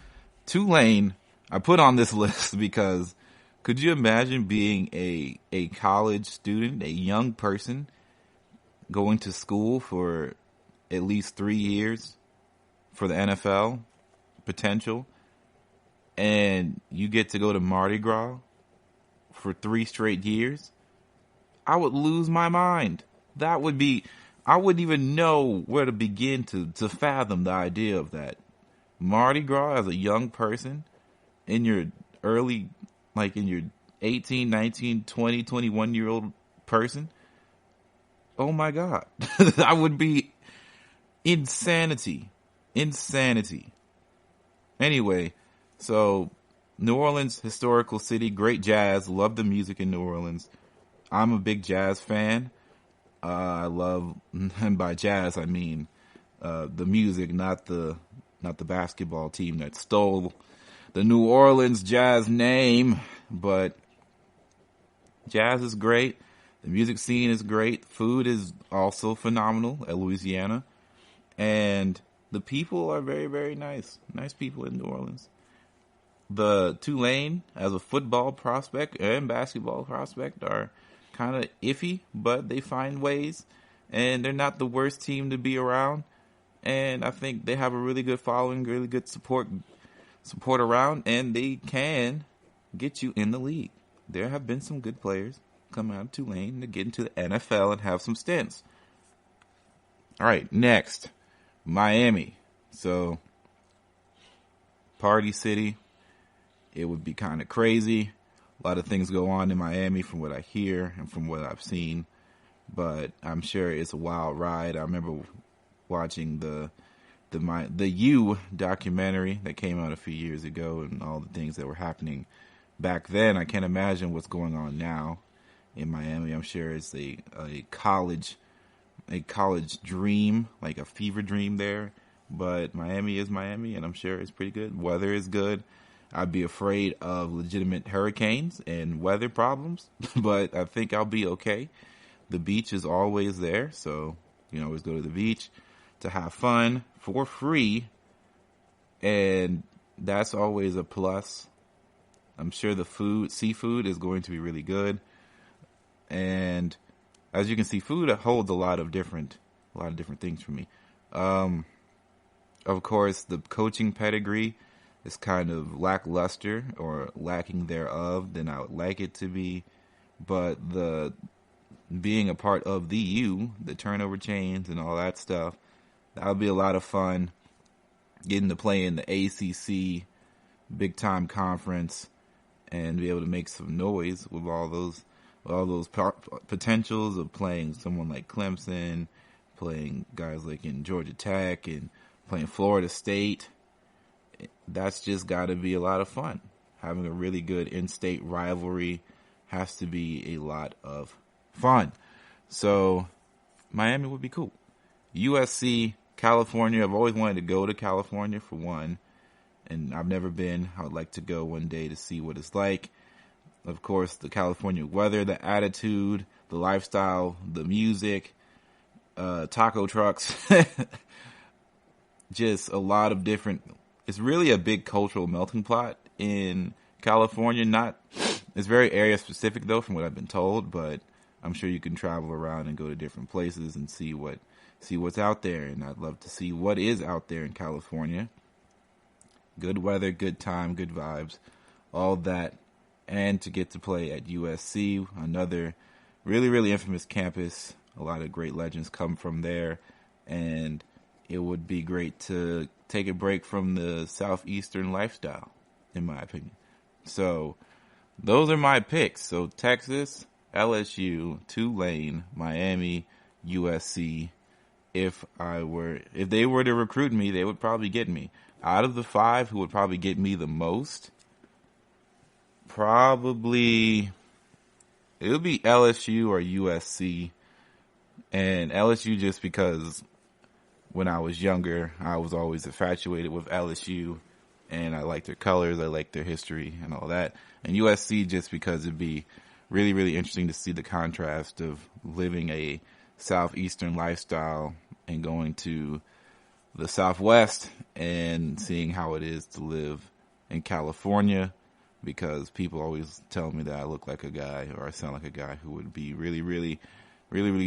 S2: Tulane, I put on this list because could you imagine being a college student, a young person, going to school for at least 3 years for the NFL potential, and you get to go to Mardi Gras for 3 straight years? I would lose my mind. That would be, I wouldn't even know where to begin to fathom the idea of that. Mardi Gras as a young person in your early, like in your 18, 19, 20, 21-year-old person. Oh my God. That would be insanity. Insanity. Anyway, so New Orleans, historical city, great jazz. Love the music in New Orleans. I'm a big jazz fan. I love, and by jazz I mean the music, not the basketball team that stole the New Orleans Jazz name. But jazz is great. The music scene is great. Food is also phenomenal at Louisiana. And the people are very, very nice. Nice people in New Orleans. The Tulane, as a football prospect and basketball prospect, are kind of iffy, but they find ways. And they're not the worst team to be around. And I think they have a really good following, really good support around, and they can get you in the league. There have been some good players come out of Tulane to get into the NFL and have some stints. All right, next, Miami. So, party city. It would be kind of crazy. A lot of things go on in Miami from what I hear and from what I've seen, but I'm sure it's a wild ride. I remember watching the U documentary that came out a few years ago and all the things that were happening back then. I can't imagine what's going on now in Miami. I'm sure it's a college dream, like a fever dream there. But Miami is Miami, and I'm sure it's pretty good. Weather is good. I'd be afraid of legitimate hurricanes and weather problems, but I think I'll be okay. The beach is always there, so you can always go to the beach to have fun for free, and that's always a plus. I'm sure the seafood is going to be really good, and as you can see, food holds a lot of different things for me. Of course, the coaching pedigree is kind of lackluster or lacking thereof than I would like it to be, but the being a part of the U, the turnover chains and all that stuff, that'll be a lot of fun. Getting to play in the ACC, big time conference, and be able to make some noise with all those potentials of playing someone like Clemson, playing guys like in Georgia Tech, and playing Florida State. That's just got to be a lot of fun. Having a really good in-state rivalry has to be a lot of fun. So Miami would be cool. USC, California. I've always wanted to go to California for one, and I've never been. I would like to go one day to see what it's like. Of course, the California weather, the attitude, the lifestyle, the music, taco trucks, just a lot of different. It's really a big cultural melting pot in California. It's very area specific though, from what I've been told, but I'm sure you can travel around and go to different places and see what's out there. And I'd love to see what is out there in California. Good weather, good time, good vibes, all that. And to get to play at USC, another really, really infamous campus. A lot of great legends come from there. And it would be great to take a break from the Southeastern lifestyle, in my opinion. So those are my picks. So Texas, LSU, Tulane, Miami, USC. If they were to recruit me, they would probably get me. Out of the 5, who would probably get me the most? Probably it would be LSU or USC. And LSU just because when I was younger, I was always infatuated with LSU, and I like their colors, I like their history and all that. And USC just because it'd be really, really interesting to see the contrast of living a Southeastern lifestyle and going to the Southwest and seeing how it is to live in California, because people always tell me that I look like a guy, or I sound like a guy who would be really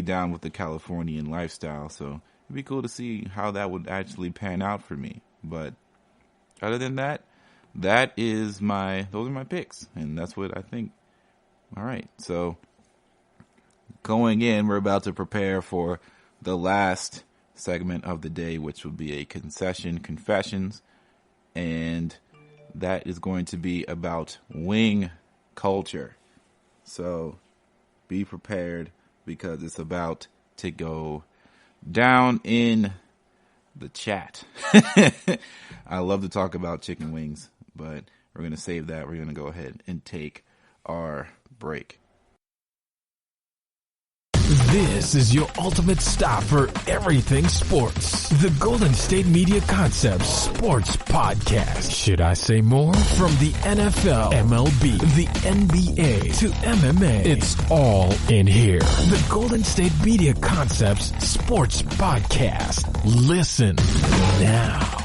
S2: down with the Californian lifestyle. So it'd be cool to see how that would actually pan out for me. But other than that, those are my picks, and that's what I think. All right, so going in, we're about to prepare for the last segment of the day, which will be a concession confessions, and that is going to be about wing culture. So be prepared, because it's about to go down in the chat. I love to talk about chicken wings, but we're going to save that. We're going to go ahead and take our break.
S4: This is your ultimate stop for everything sports. The Golden State Media Concepts Sports Podcast. Should I say more? From the NFL, MLB, the NBA to MMA, it's all in here. The Golden State Media Concepts Sports Podcast. Listen now.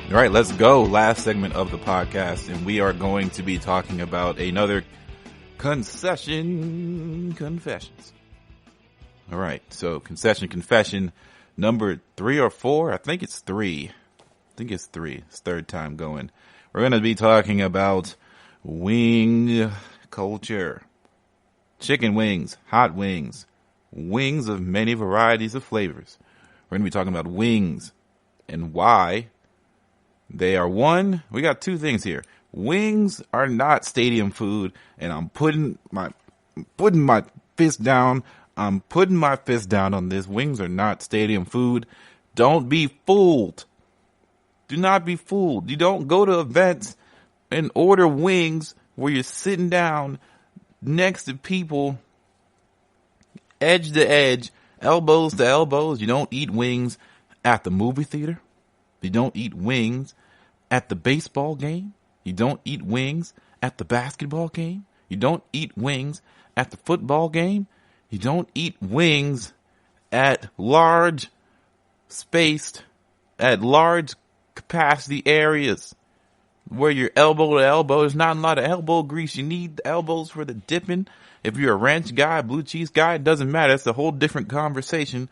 S2: All right, let's go. Last segment of the podcast, and we are going to be talking about another concession confessions. All right, so concession confession number 3 or 4. I think it's 3. It's third time going. We're going to be talking about wing culture. Chicken wings, hot wings, wings of many varieties of flavors. We're going to be talking about wings and why they are one. We got 2 things here. Wings are not stadium food, and I'm putting my fist down. I'm putting my fist down on this. Wings are not stadium food. Don't be fooled. Do not be fooled. You don't go to events and order wings where you're sitting down next to people, edge to edge, elbows to elbows. You don't eat wings at the movie theater. You don't eat wings at the baseball game. You don't eat wings at the basketball game. You don't eat wings at the football game. You don't eat wings at large capacity areas where you're elbow to elbow. There's not a lot of elbow grease. You need the elbows for the dipping. If you're a ranch guy, blue cheese guy, it doesn't matter. It's a whole different conversation.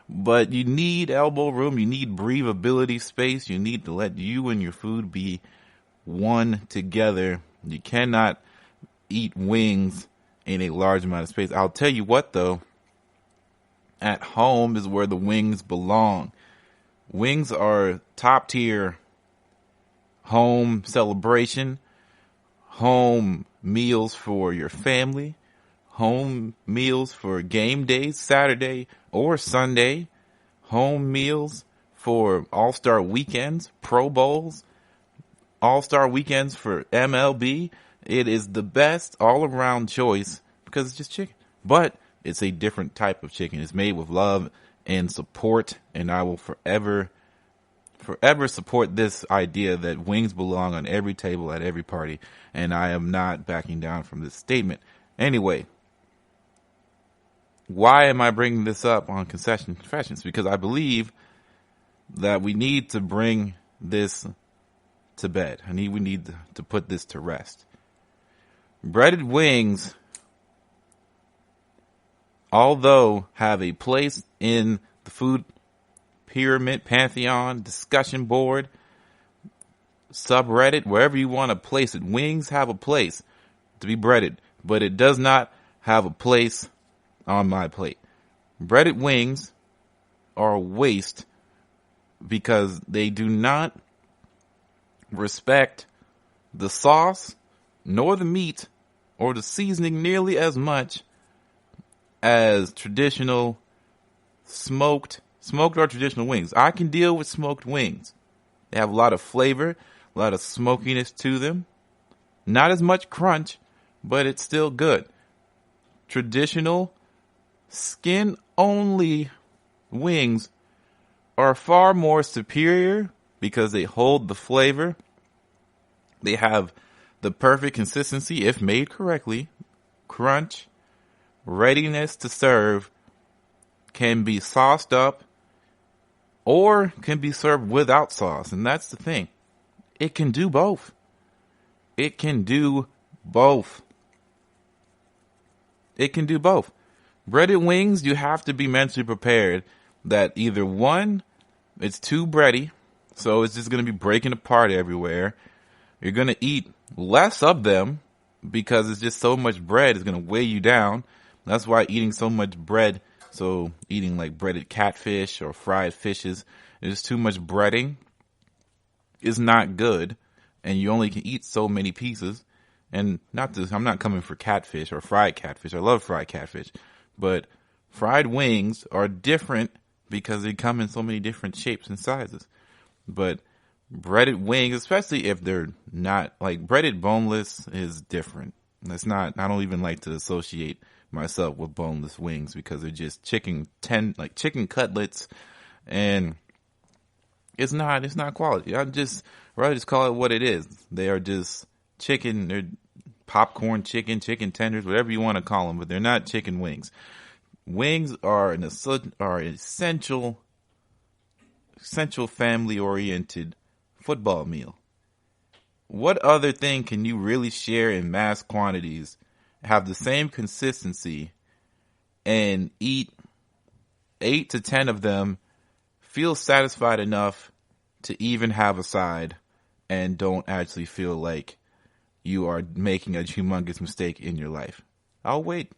S2: But you need elbow room. You need breathability space. You need to let you and your food be one together. You cannot eat wings in a large amount of space. I'll tell you what, though. At home is where the wings belong. Wings are top tier home celebration, home meals for your family, home meals for game days, Saturday or Sunday, home meals for All-Star weekends, Pro Bowls, All-Star weekends for MLB. It is the best all-around choice because it's just chicken. But it's a different type of chicken. It's made with love and support, and I will forever support this idea that wings belong on every table at every party, and I am not backing down from this statement. Anyway, why am I bringing this up on Concession Confessions? Because I believe that we need to bring this to bed. We need to put this to rest. Breaded wings, although have a place in the food pyramid, pantheon, discussion board, subreddit, wherever you want to place it, wings have a place to be breaded, but it does not have a place on my plate. Breaded wings are a waste because they do not respect the sauce, nor the meat, or the seasoning nearly as much as traditional smoked or traditional wings. I can deal with smoked wings. They have a lot of flavor, a lot of smokiness to them. Not as much crunch, but it's still good. Traditional skin-only wings are far more superior because they hold the flavor They have the perfect consistency if made correctly. Crunch, readiness to serve, can be sauced up or can be served without sauce. And that's the thing. It can do both. It can do both. It can do both. Breaded wings, you have to be mentally prepared that either one, it's too bready, so it's just going to be breaking apart everywhere. You're going to eat less of them because it's just so much bread is going to weigh you down. That's why eating so much bread, so eating like breaded catfish or fried fishes, there's too much breading is not good, and you only can eat so many pieces. And I'm not coming for catfish or fried catfish. I love fried catfish, but fried wings are different because they come in so many different shapes and sizes. But breaded wings, especially if they're not like breaded boneless, is different. That's not. I don't even like to associate myself with boneless wings because they're just chicken cutlets, and it's not quality. I'd rather just call it what it is. They are just chicken. They're popcorn chicken, chicken tenders, whatever you want to call them, but they're not chicken wings. Wings are an essential family-oriented football meal. What other thing can you really share in mass quantities, have the same consistency, and eat 8 to 10 of them, feel satisfied enough to even have a side, and don't actually feel like you are making a humongous mistake in your life? I'll wait.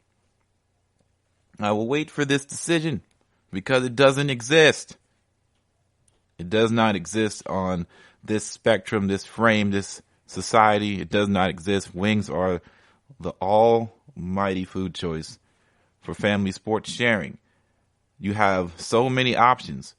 S2: I will wait for this decision because it doesn't exist. It does not exist on this spectrum, this frame, this society. It does not exist. Wings are the almighty food choice for family sports sharing. You have so many options.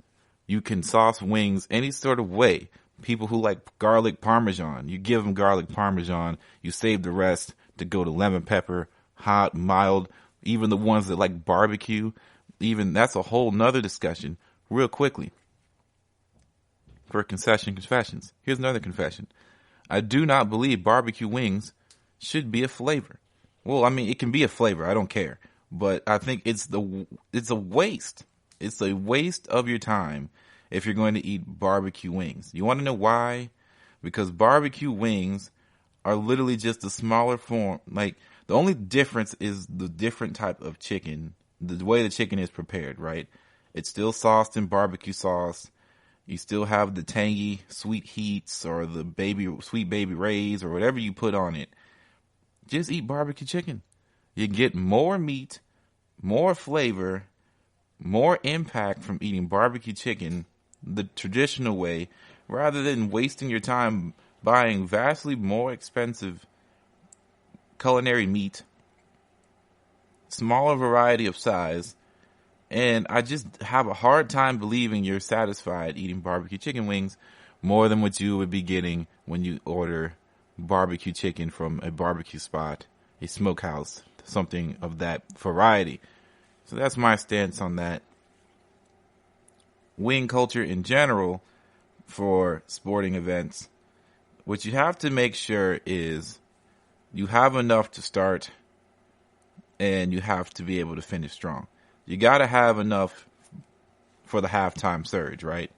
S2: You can sauce wings any sort of way. People who like garlic parmesan, you give them garlic parmesan. You save the rest to go to lemon pepper, hot, mild. Even the ones that like barbecue, even that's a whole nother discussion. Real quickly, for confessions. Here's another confession. I do not believe barbecue wings should be a flavor. Well, I mean, it can be a flavor. I don't care. But I think it's a waste. It's a waste of your time if you're going to eat barbecue wings. You want to know why? Because barbecue wings are literally just a smaller form. Like, the only difference is the different type of chicken, the way the chicken is prepared, right? It's still sauced in barbecue sauce. You still have the tangy sweet heats or the sweet baby rays or whatever you put on it. Just eat barbecue chicken. You get more meat, more flavor, more impact from eating barbecue chicken the traditional way rather than wasting your time buying vastly more expensive culinary meat, smaller variety of size, and I just have a hard time believing you're satisfied eating barbecue chicken wings more than what you would be getting when you order barbecue chicken from a barbecue spot, a smokehouse, something of that variety. So that's my stance on that. Wing culture in general for sporting events, what you have to make sure is you have enough to start and you have to be able to finish strong. You got to have enough for the halftime surge, right?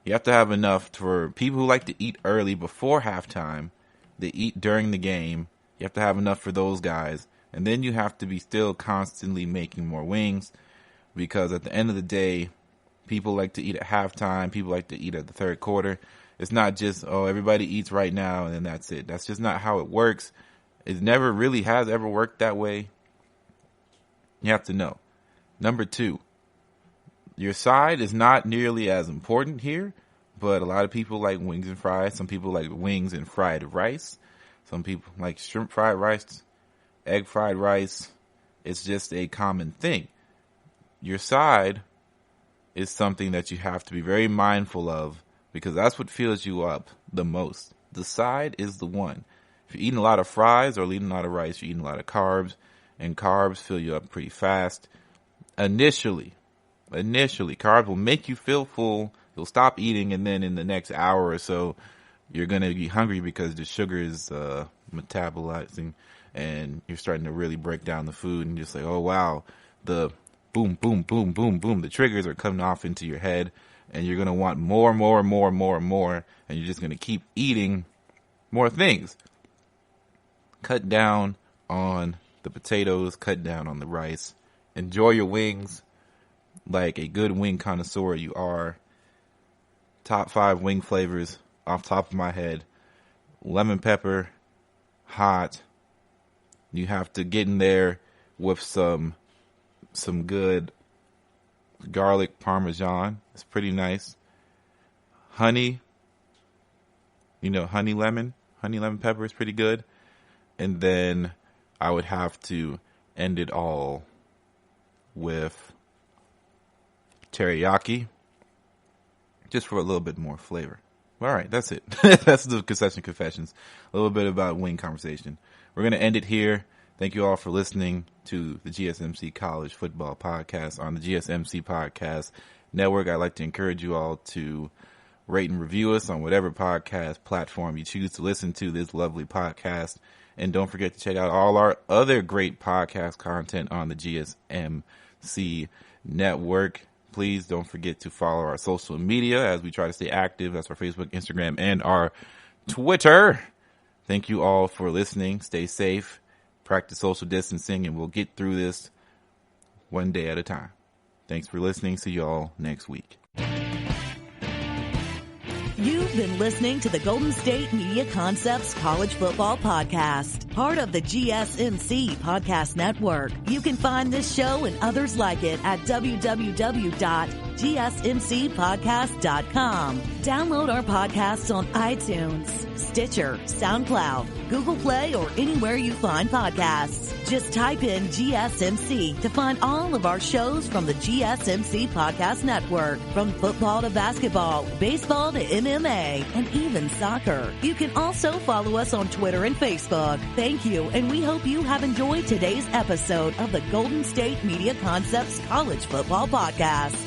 S2: You have to have enough for people who like to eat early before halftime. They eat during the game. You have to have enough for those guys. And then you have to be still constantly making more wings because at the end of the day, people like to eat at halftime. People like to eat at the third quarter. It's not just, oh, everybody eats right now and then that's it. That's just not how it works. It never really has ever worked that way. You have to know. Number 2, your side is not nearly as important here, but a lot of people like wings and fries. Some people like wings and fried rice. Some people like shrimp fried rice, egg fried rice. It's just a common thing. Your side is something that you have to be very mindful of because that's what fills you up the most. The side is the one. If you're eating a lot of fries or eating a lot of rice, you're eating a lot of carbs, and carbs fill you up pretty fast. Initially, carbs will make you feel full. You'll stop eating, and then in the next hour or so, you're going to be hungry because the sugar is metabolizing, and you're starting to really break down the food, and you're just like, oh, wow, the boom, boom, boom, boom, boom. The triggers are coming off into your head, and you're going to want more, and you're just going to keep eating more things. Cut down on the potatoes, cut down on the rice. Enjoy your wings like a good wing connoisseur you are. Top 5 wing flavors off the top of my head. Lemon pepper, hot. You have to get in there with some good garlic parmesan. It's pretty nice. Honey. Honey lemon pepper is pretty good. And then I would have to end it all with teriyaki, just for a little bit more flavor. All right, that's it. That's the Concession Confessions. A little bit about wing conversation. We're going to end it here. Thank you all for listening to the GSMC College Football Podcast on the GSMC Podcast Network. I'd like to encourage you all to rate and review us on whatever podcast platform you choose to listen to this lovely podcast. And don't forget to check out all our other great podcast content on the GSMC Network. Please don't forget to follow our social media as we try to stay active. That's our Facebook, Instagram, and our Twitter. Thank you all for listening. Stay safe, practice social distancing, and we'll get through this one day at a time. Thanks for listening. See you all next week.
S1: You've been listening to the Golden State Media Concepts College Football Podcast, part of the GSMC Podcast Network. You can find this show and others like it at www.gsmcpodcast.com. Download our podcasts on iTunes, Stitcher, SoundCloud, Google Play, or anywhere you find podcasts. Just type in GSMC to find all of our shows from the GSMC Podcast Network. From football to basketball, baseball to MMA, and even soccer. You can also follow us on Twitter and Facebook. Thank you, and we hope you have enjoyed today's episode of the Golden State Media Concepts College Football Podcast.